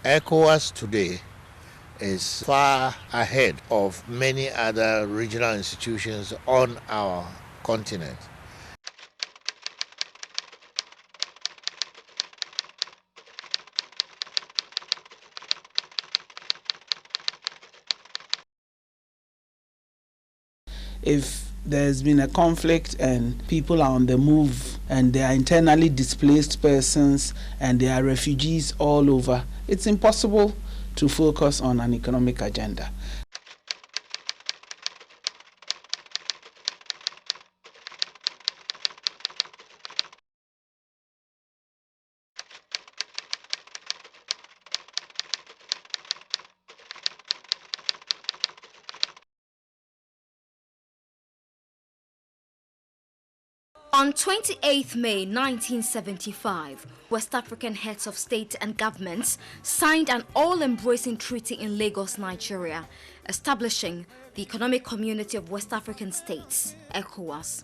ECOWAS today is far ahead of many other regional institutions on our continent. If there's been a conflict and people are on the move and they are internally displaced persons and there are refugees all over, it's impossible to focus on an economic agenda. On 28 May 1975, West African heads of state and governments signed an all-embracing treaty in Lagos, Nigeria, establishing the Economic Community of West African States, ECOWAS.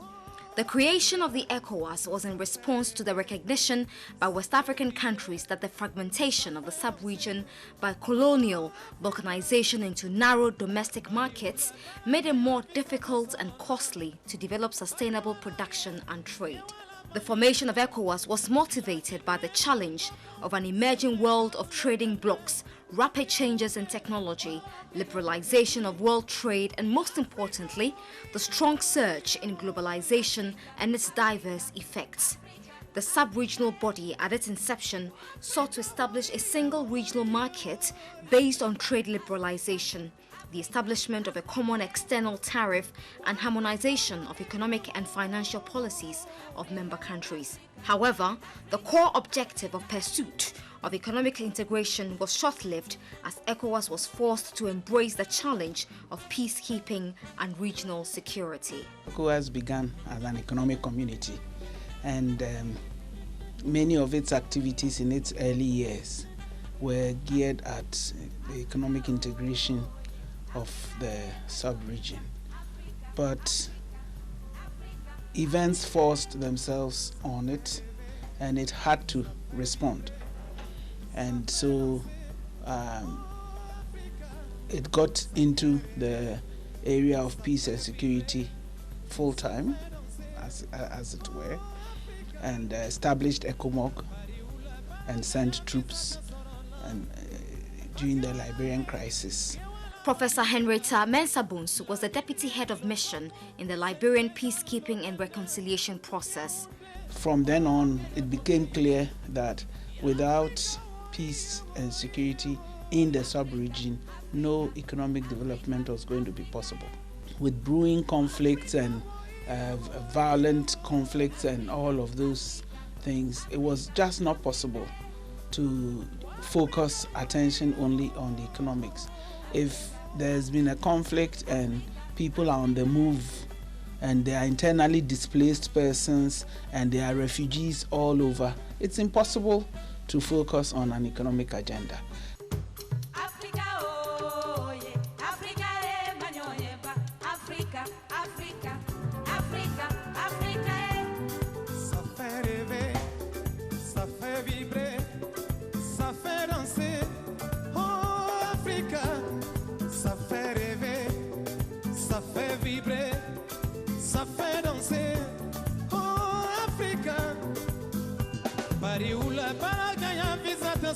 The creation of the ECOWAS was in response to the recognition by West African countries that the fragmentation of the sub-region by colonial balkanization into narrow domestic markets made it more difficult and costly to develop sustainable production and trade. The formation of ECOWAS was motivated by the challenge of an emerging world of trading blocs, rapid changes in technology, liberalization of world trade, and most importantly, the strong surge in globalization and its diverse effects. The sub-regional body at its inception sought to establish a single regional market based on trade liberalization, the establishment of a common external tariff, and harmonization of economic and financial policies of member countries. However, the core objective of pursuit of economic integration was short-lived as ECOWAS was forced to embrace the challenge of peacekeeping and regional security. ECOWAS began as an economic community, and many of its activities in its early years were geared at the economic integration of the sub-region. But events forced themselves on it and it had to respond. And so it got into the area of peace and security full-time, as it were, and established ECOMOG and sent troops during the Liberian crisis. Professor Henrietta Mensah-Bonsu was the deputy head of mission in the Liberian peacekeeping and reconciliation process. From then on, it became clear that without peace and security in the sub-region, no economic development was going to be possible. With brewing conflicts and violent conflicts and all of those things, it was just not possible to focus attention only on the economics. If there's been a conflict and people are on the move and they are internally displaced persons and there are refugees all over, it's impossible to focus on an economic agenda.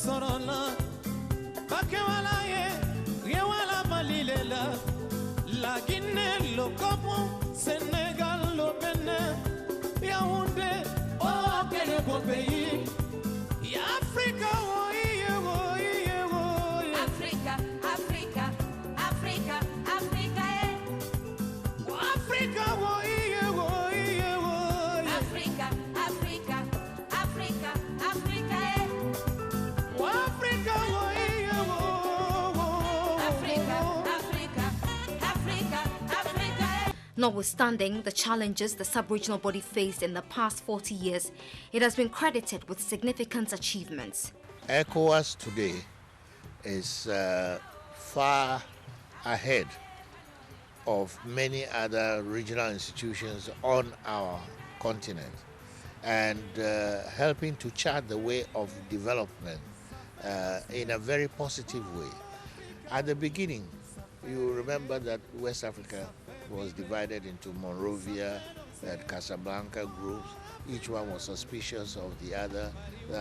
Sorona bakewala ye yewala malilela la Guinée lo Gabon Sénégal lo Bénin Yaoundé oh quel beau pays ya Africa oh Africa Africa Africa Africa Africa oh Africa Africa Africa Africa Notwithstanding the challenges the sub-regional body faced in the past 40 years, it has been credited with significant achievements. ECOWAS today is far ahead of many other regional institutions on our continent and helping to chart the way of development in a very positive way. At the beginning, you remember that West Africa was divided into Monrovia and Casablanca groups. Each one was suspicious of the other.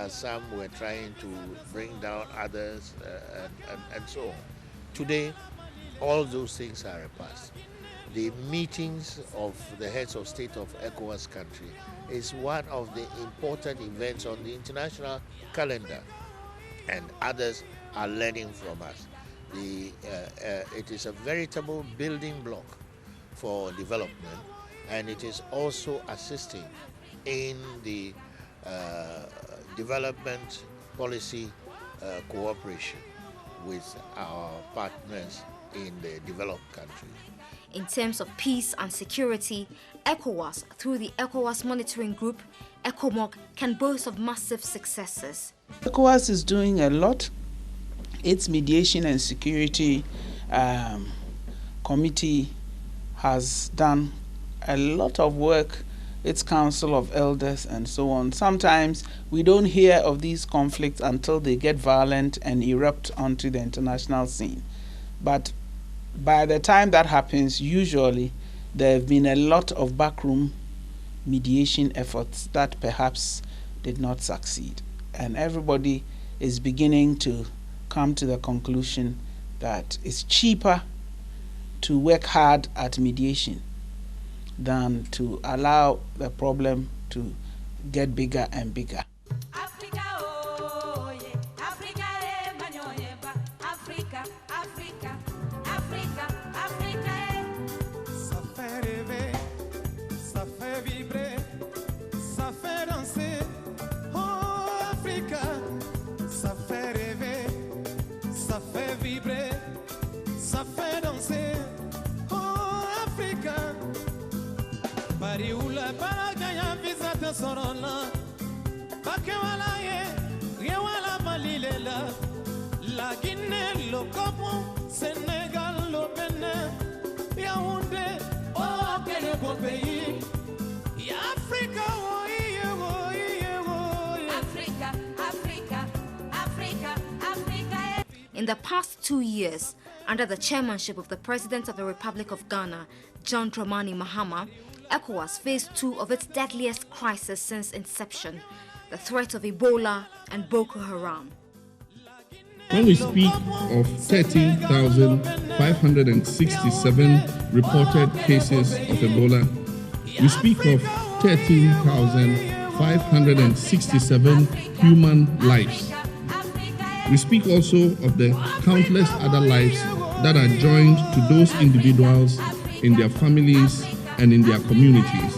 Some were trying to bring down others and so on. Today, all those things are a past. The meetings of the heads of state of ECOWAS country is one of the important events on the international calendar, and others are learning from us. It is a veritable building block for development, and it is also assisting in the development policy cooperation with our partners in the developed countries. In terms of peace and security, ECOWAS, through the ECOWAS Monitoring Group, ECOMOG, can boast of massive successes. ECOWAS is doing a lot. Its mediation and security committee has done a lot of work, its council of elders and so on. Sometimes we don't hear of these conflicts until they get violent and erupt onto the international scene. But by the time that happens, usually there have been a lot of backroom mediation efforts that perhaps did not succeed. And everybody is beginning to come to the conclusion that it's cheaper to work hard at mediation than to allow the problem to get bigger and bigger. Africa, oh, yeah. Africa, eh, manyo, yeah, ba. Africa, Africa, Africa, Africa, eh. Ça fait rêver, ça fait vibrer, ça fait danser. Oh, Africa, ça fait rêver, ça fait vibrer, ça fait danser. Oh, Africa. Bariula baragaya visata sorona. Bakewala ye, yewala malilela. La Guinée, le Gabon, Sénégal, le Bénin, Yaoundé, oh, quel beau pays. Africa, oh, yeah, oh, yeah, oh, yeah. Africa, Africa, Africa, Africa, eh. In the past 2 years, under the chairmanship of the President of the Republic of Ghana, John Dramani Mahama, ECOWAS faced two of its deadliest crises since inception, the threat of Ebola and Boko Haram. When we speak of 13,567 reported cases of Ebola, we speak of 13,567 human lives. We speak also of the countless other lives that are joined to those individuals in their families and in their communities.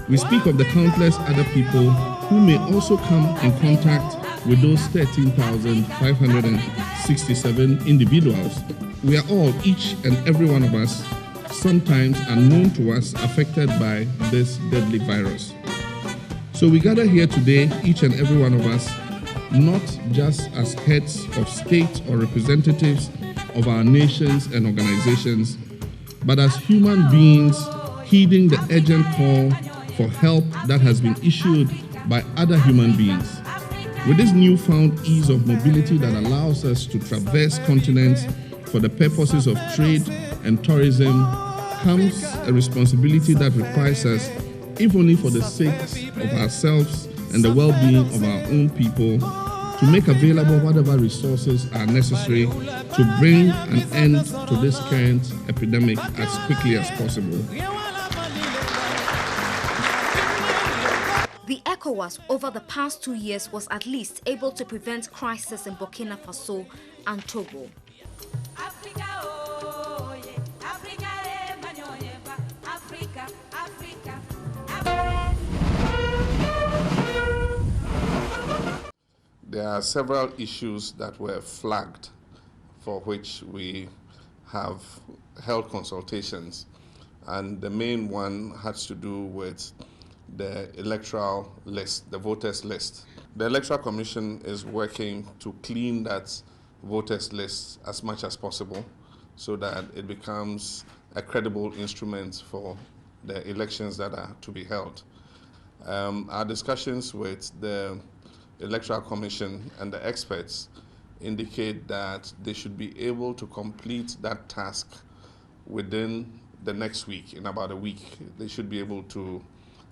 We speak of the countless other people who may also come in contact with those 13,567 individuals. We are all, each and every one of us, sometimes unknown to us, affected by this deadly virus. So we gather here today, each and every one of us, not just as heads of state or representatives of our nations and organizations, but as human beings heeding the urgent call for help that has been issued by other human beings. With this newfound ease of mobility that allows us to traverse continents for the purposes of trade and tourism, comes a responsibility that requires us, if only for the sake of ourselves and the well-being of our own people, to make available whatever resources are necessary to bring an end to this current epidemic as quickly as possible. The ECOWAS over the past 2 years was at least able to prevent crisis in Burkina Faso and Togo. Africa, oh, yeah. Africa, eh, manyo, yeah, ba. Africa, Africa, Africa. There are several issues that were flagged for which we have held consultations, and the main one has to do with the electoral list, the voters list. The Electoral Commission is working to clean that voters list as much as possible so that it becomes a credible instrument for the elections that are to be held. Our discussions with the Electoral Commission and the experts indicate that they should be able to complete that task within the next week. In about a week, they should be able to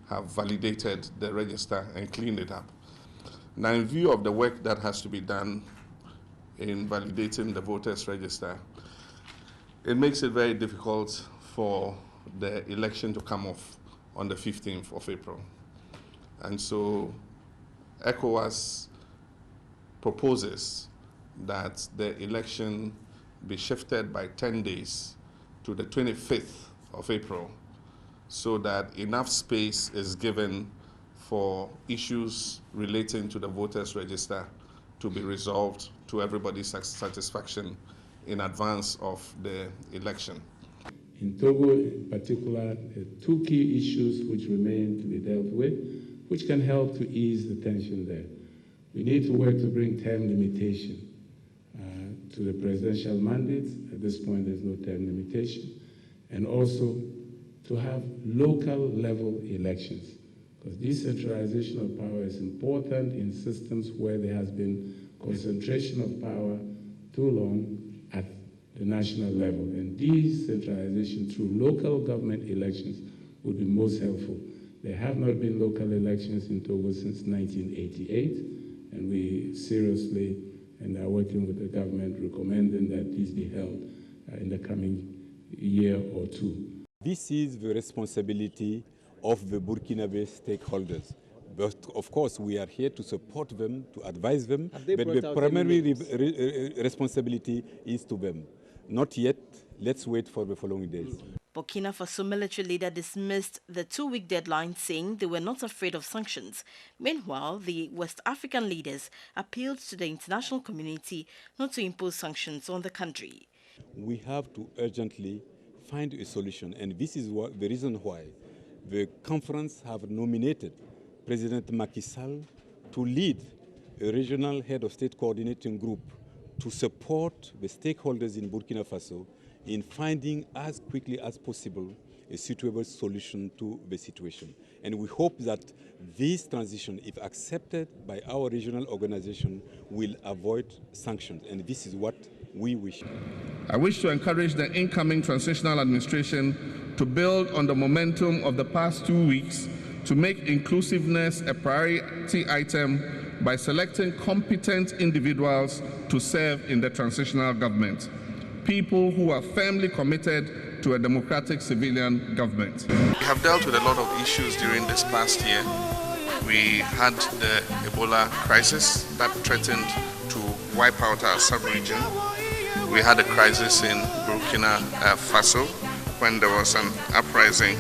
have validated the register and cleaned it up. Now, in view of the work that has to be done in validating the voters' register, it makes it very difficult for the election to come off on the 15th of April. And so ECOWAS proposes that the election be shifted by 10 days to the 25th of April so that enough space is given for issues relating to the voters' register to be resolved to everybody's satisfaction in advance of the election. In Togo, in particular, there are two key issues which remain to be dealt with, which can help to ease the tension there. We need to work to bring term limitation to the presidential mandates. At this point, there's no term limitation. And also to have local level elections, because decentralization of power is important in systems where there has been concentration of power too long at the national level. And decentralization through local government elections would be most helpful. There have not been local elections in Togo since 1988, and we seriously and are working with the government recommending that these be held in the coming year or two. This is the responsibility of the Burkinabe stakeholders. But of course, we are here to support them, to advise them, but the primary responsibility is to them. Not yet. Let's wait for the following days. Burkina Faso military leader dismissed the 2-week deadline, saying they were not afraid of sanctions. Meanwhile, the West African leaders appealed to the international community not to impose sanctions on the country. We have to urgently find a solution, and this is the reason why the conference have nominated President Macky Sall to lead a regional head of state coordinating group to support the stakeholders in Burkina Faso in finding as quickly as possible a suitable solution to the situation. And we hope that this transition, if accepted by our regional organization, will avoid sanctions. And this is what we wish. I wish to encourage the incoming transitional administration to build on the momentum of the past 2 weeks to make inclusiveness a priority item by selecting competent individuals to serve in the transitional government, people who are firmly committed to a democratic civilian government. We have dealt with a lot of issues during this past year. We had the Ebola crisis that threatened to wipe out our sub-region. We had a crisis in Burkina Faso when there was an uprising.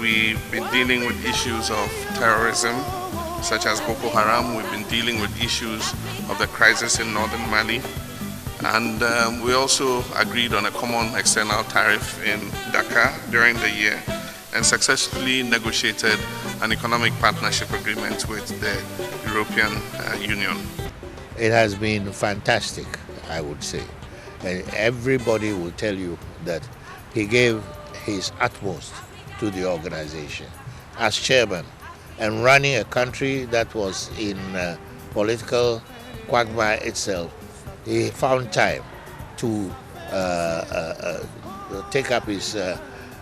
We've been dealing with issues of terrorism, such as Boko Haram. We've been dealing with issues of the crisis in northern Mali. And we also agreed on a common external tariff in Dakar during the year and successfully negotiated an economic partnership agreement with the European Union. It has been fantastic, I would say. And everybody will tell you that he gave his utmost to the organization as chairman and running a country that was in political quagmire itself. He found time to take up his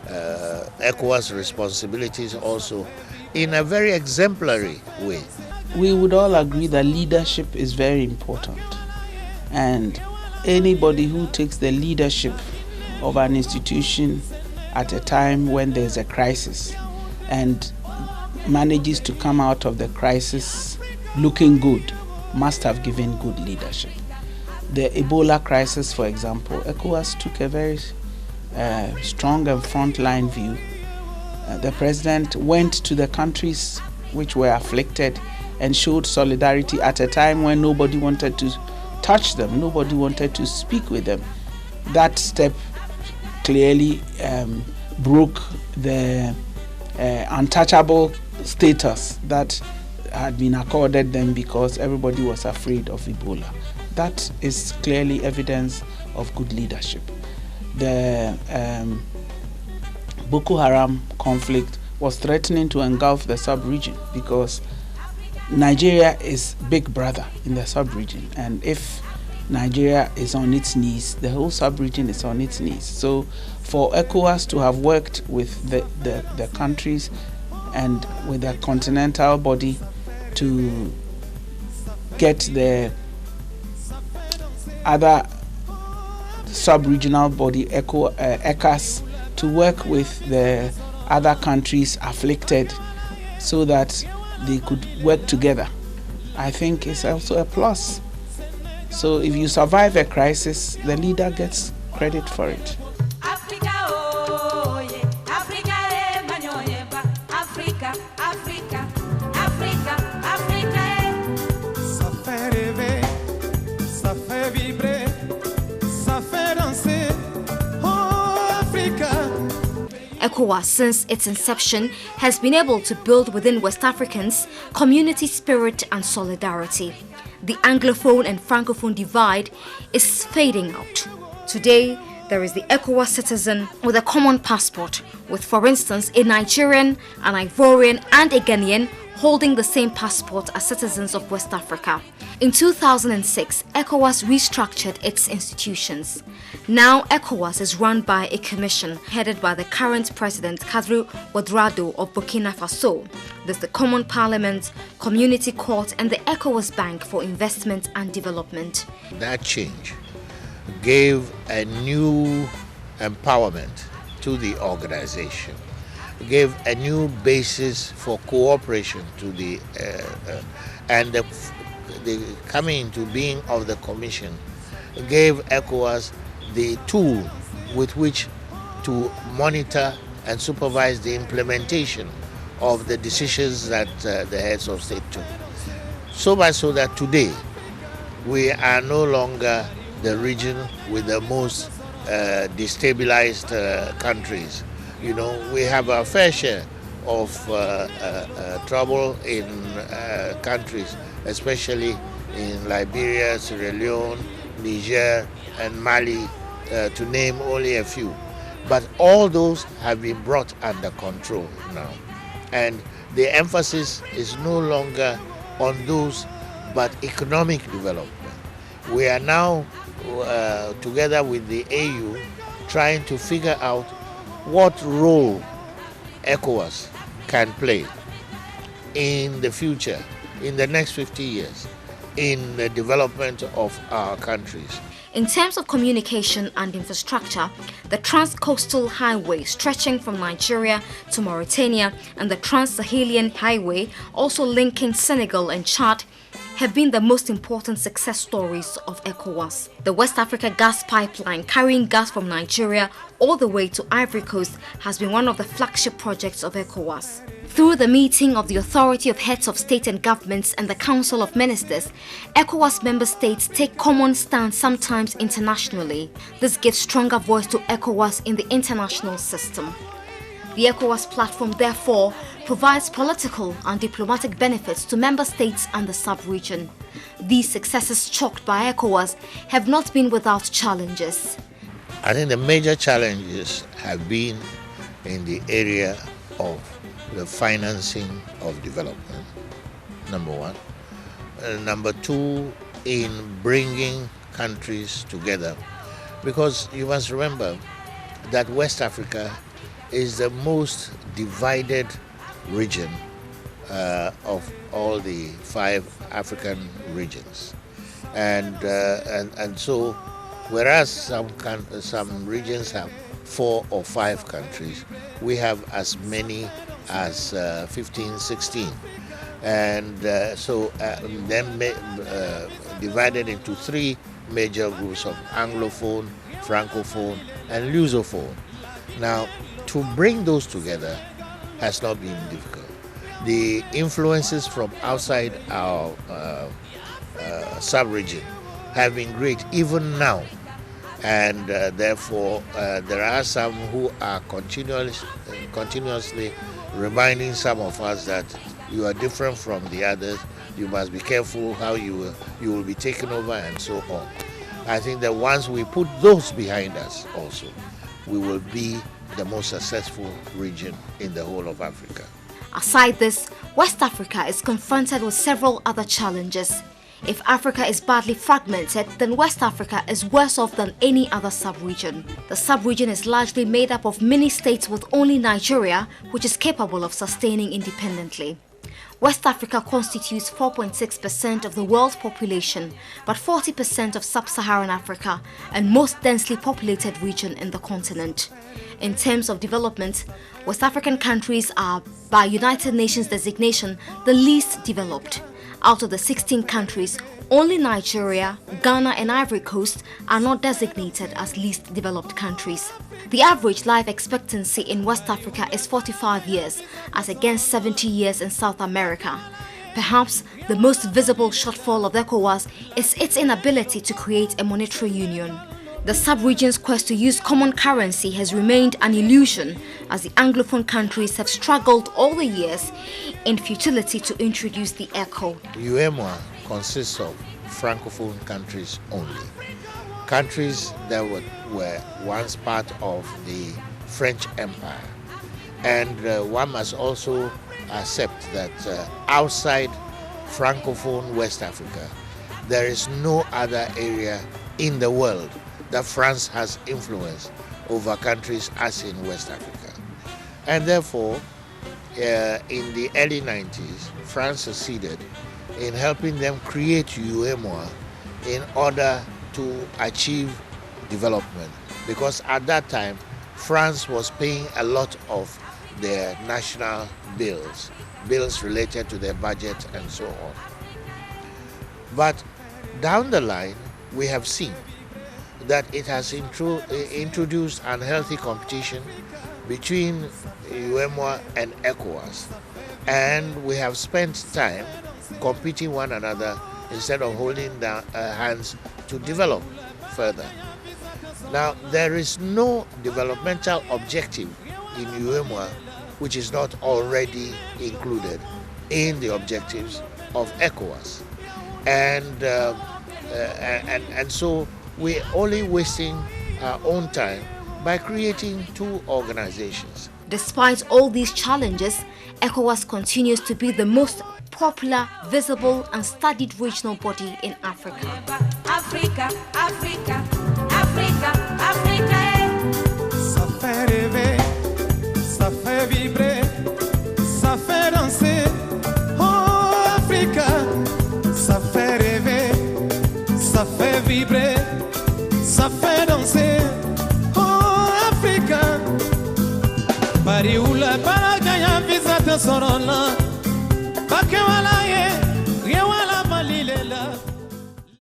ECOWAS responsibilities also in a very exemplary way. We would all agree that leadership is very important, and anybody who takes the leadership of an institution at a time when there's a crisis and manages to come out of the crisis looking good must have given good leadership. The Ebola crisis, for example, ECOWAS took a very strong and frontline view. The president went to the countries which were afflicted and showed solidarity at a time when nobody wanted to touch them, nobody wanted to speak with them. That step clearly broke the untouchable status that had been accorded them because everybody was afraid of Ebola. That is clearly evidence of good leadership. The Boko Haram conflict was threatening to engulf the sub-region because Nigeria is big brother in the sub-region, and if Nigeria is on its knees, the whole sub-region is on its knees. So for ECOWAS to have worked with the countries and with the continental body to get the other sub-regional body, ECOWAS, to work with the other countries afflicted so that they could work together, I think is also a plus. So if you survive a crisis, the leader gets credit for it. Africa, oh yeah, Africa, eh, manyoye ba. Africa, Africa, Africa, Africa, eh. Ça fait rêver, ça fait vibrer, ça fait danser. Oh, Africa. ECOWAS, since its inception, has been able to build within West Africans community spirit and solidarity. The Anglophone and Francophone divide is fading out. Today, there is the ECOWAS citizen with a common passport, with, for instance, a Nigerian, an Ivorian, and a Ghanaian holding the same passport as citizens of West Africa. In 2006, ECOWAS restructured its institutions. Now, ECOWAS is run by a commission headed by the current president, Kadri Ouadrado of Burkina Faso. There's the Common Parliament, Community Court, and the ECOWAS Bank for Investment and Development. That change gave a new empowerment to the organization, gave a new basis for cooperation to the coming into being of the commission gave ECOWAS the tool with which to monitor and supervise the implementation of the decisions that the heads of state took. So much so that today we are no longer the region with the most destabilized countries. You know, we have our fair share of trouble in countries, especially in Liberia, Sierra Leone, Niger, and Mali, to name only a few. But all those have been brought under control now. And the emphasis is no longer on those, but economic development. We are now, together with the AU, trying to figure out what role ECOWAS can play in the future, in the next 50 years, in the development of our countries. In terms of communication and infrastructure, the Trans-Coastal Highway stretching from Nigeria to Mauritania and the Trans-Sahelian Highway, also linking Senegal and Chad, have been the most important success stories of ECOWAS. The West Africa gas pipeline carrying gas from Nigeria all the way to Ivory Coast has been one of the flagship projects of ECOWAS. Through the meeting of the Authority of Heads of State and Governments and the Council of Ministers, ECOWAS member states take common stands sometimes internationally. This gives stronger voice to ECOWAS in the international system. The ECOWAS platform, therefore, provides political and diplomatic benefits to member states and the sub-region. These successes chalked by ECOWAS have not been without challenges. I think the major challenges have been in the area of the financing of development, number one. Number two, in bringing countries together. Because you must remember that West Africa is the most divided region of all the 5 African regions. And so, whereas some regions have 4 or 5 countries, we have as many as 15, 16. And then divided into 3 major groups of Anglophone, Francophone, and Lusophone. Now, to bring those together has not been difficult. The influences from outside our sub-region have been great even now, and therefore there are some who are continuously reminding some of us that you are different from the others, you must be careful how you will be taken over, and so on. I think that once we put those behind us also, we will be the most successful region in the whole of Africa. Aside this, West Africa is confronted with several other challenges. If Africa is badly fragmented, then West Africa is worse off than any other sub-region. The sub-region is largely made up of mini-states with only Nigeria, which is capable of sustaining independently. West Africa constitutes 4.6% of the world's population, but 40% of sub-Saharan Africa and most densely populated region in the continent. In terms of development, West African countries are, by United Nations designation, the least developed. Out of the 16 countries, only Nigeria, Ghana and Ivory Coast are not designated as least developed countries. The average life expectancy in West Africa is 45 years, as against 70 years in South America. Perhaps the most visible shortfall of ECOWAS is its inability to create a monetary union. The sub-region's quest to use common currency has remained an illusion, as the Anglophone countries have struggled all the years in futility to introduce the ECO. UEMOA consists of Francophone countries only. Countries that were once part of the French Empire. And one must also accept that outside Francophone West Africa, there is no other area in the world that France has influence over countries as in West Africa. And therefore, in the early 90s, France succeeded in helping them create UEMOA in order to achieve development. Because at that time, France was paying a lot of their national bills related to their budget and so on. But down the line, we have seen that it has introduced unhealthy competition between UEMOA and ECOWAS. And we have spent time competing one another instead of holding down hands to develop further. Now, there is no developmental objective in UEMOA which is not already included in the objectives of ECOWAS. And so we're only wasting our own time by creating two organizations. Despite all these challenges, ECOWAS continues to be the most popular, visible and studied regional body in Africa. Africa, Africa, Africa, Africa. Ça fait rêver, ça fait vibrer, ça fait danser. Oh Africa, ça fait rêver, ça fait vibrer, ça fait danser. Oh Africa, Bariula para ganhar visa de sorona, bakewalaye.